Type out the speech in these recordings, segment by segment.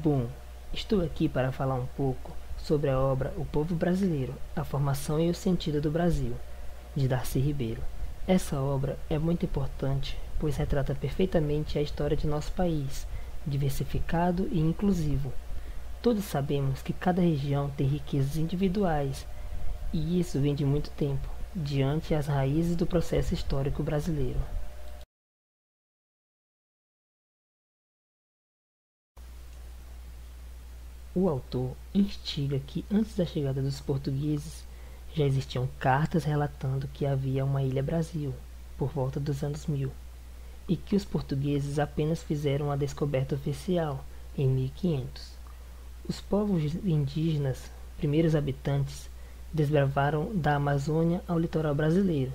Bom, estou aqui para falar um pouco sobre a obra O Povo Brasileiro, a Formação e o Sentido do Brasil, de Darcy Ribeiro. Essa obra é muito importante, pois retrata perfeitamente a história de nosso país, diversificado e inclusivo. Todos sabemos que cada região tem riquezas individuais, e isso vem de muito tempo, diante as raízes do processo histórico brasileiro. O autor instiga que antes da chegada dos portugueses já existiam cartas relatando que havia uma Ilha Brasil, por volta dos anos 1000, e que os portugueses apenas fizeram a descoberta oficial em 1500. Os povos indígenas, primeiros habitantes, desbravaram da Amazônia ao litoral brasileiro.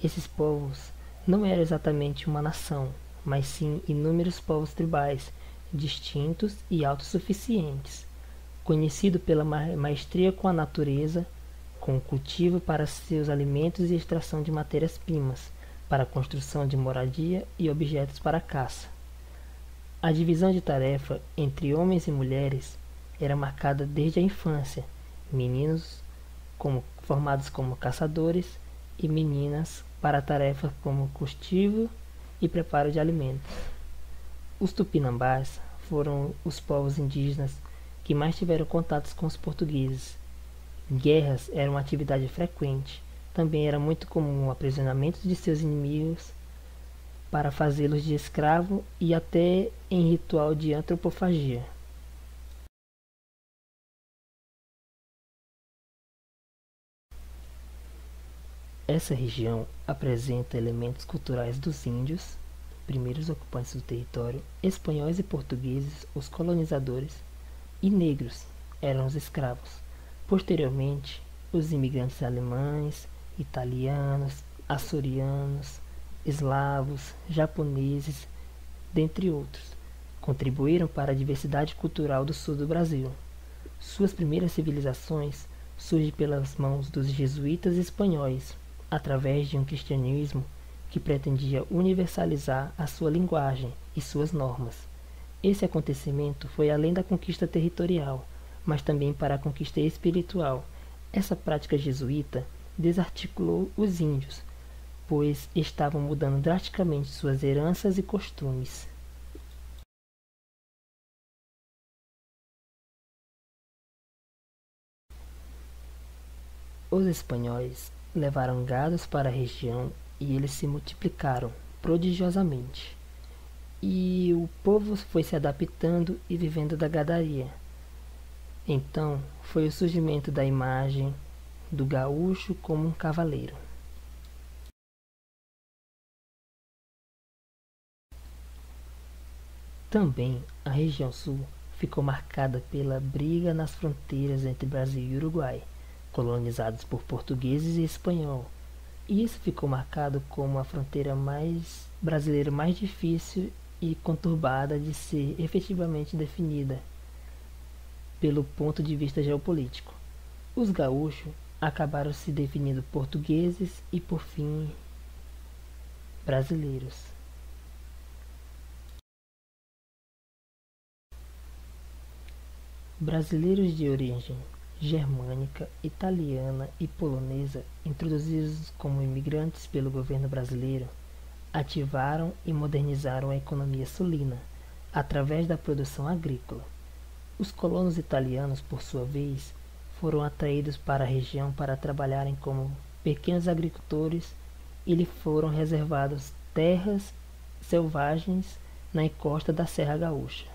Esses povos não eram exatamente uma nação, mas sim inúmeros povos tribais, distintos e autossuficientes, conhecido pela maestria com a natureza, com o cultivo para seus alimentos e extração de matérias-primas, para a construção de moradia e objetos para a caça. A divisão de tarefa entre homens e mulheres era marcada desde a infância, meninos formados como caçadores e meninas para tarefas como cultivo e preparo de alimentos. Os tupinambás foram os povos indígenas que mais tiveram contatos com os portugueses. Guerras eram uma atividade frequente. Também era muito comum o aprisionamento de seus inimigos para fazê-los de escravo e até em ritual de antropofagia. Essa região apresenta elementos culturais dos índios, primeiros ocupantes do território, espanhóis e portugueses, os colonizadores, e negros, eram os escravos. Posteriormente, os imigrantes alemães, italianos, açorianos, eslavos, japoneses, dentre outros, contribuíram para a diversidade cultural do sul do Brasil. Suas primeiras civilizações surgem pelas mãos dos jesuítas espanhóis, através de um cristianismo que pretendia universalizar a sua linguagem e suas normas. Esse acontecimento foi além da conquista territorial, mas também para a conquista espiritual. Essa prática jesuíta desarticulou os índios, pois estavam mudando drasticamente suas heranças e costumes. Os espanhóis levaram gados para a região e eles se multiplicaram prodigiosamente. E o povo foi se adaptando e vivendo da gadaria. Então foi o surgimento da imagem do gaúcho como um cavaleiro. Também a região sul ficou marcada pela briga nas fronteiras entre Brasil e Uruguai, colonizados por portugueses e espanhol. E isso ficou marcado como a fronteira brasileira mais difícil e conturbada de ser efetivamente definida pelo ponto de vista geopolítico. Os gaúchos acabaram se definindo portugueses e, por fim, brasileiros. Brasileiros de origem germânica, italiana e polonesa, introduzidos como imigrantes pelo governo brasileiro, ativaram e modernizaram a economia sulina através da produção agrícola. Os colonos italianos, por sua vez, foram atraídos para a região para trabalharem como pequenos agricultores e lhe foram reservadas terras selvagens na encosta da Serra Gaúcha.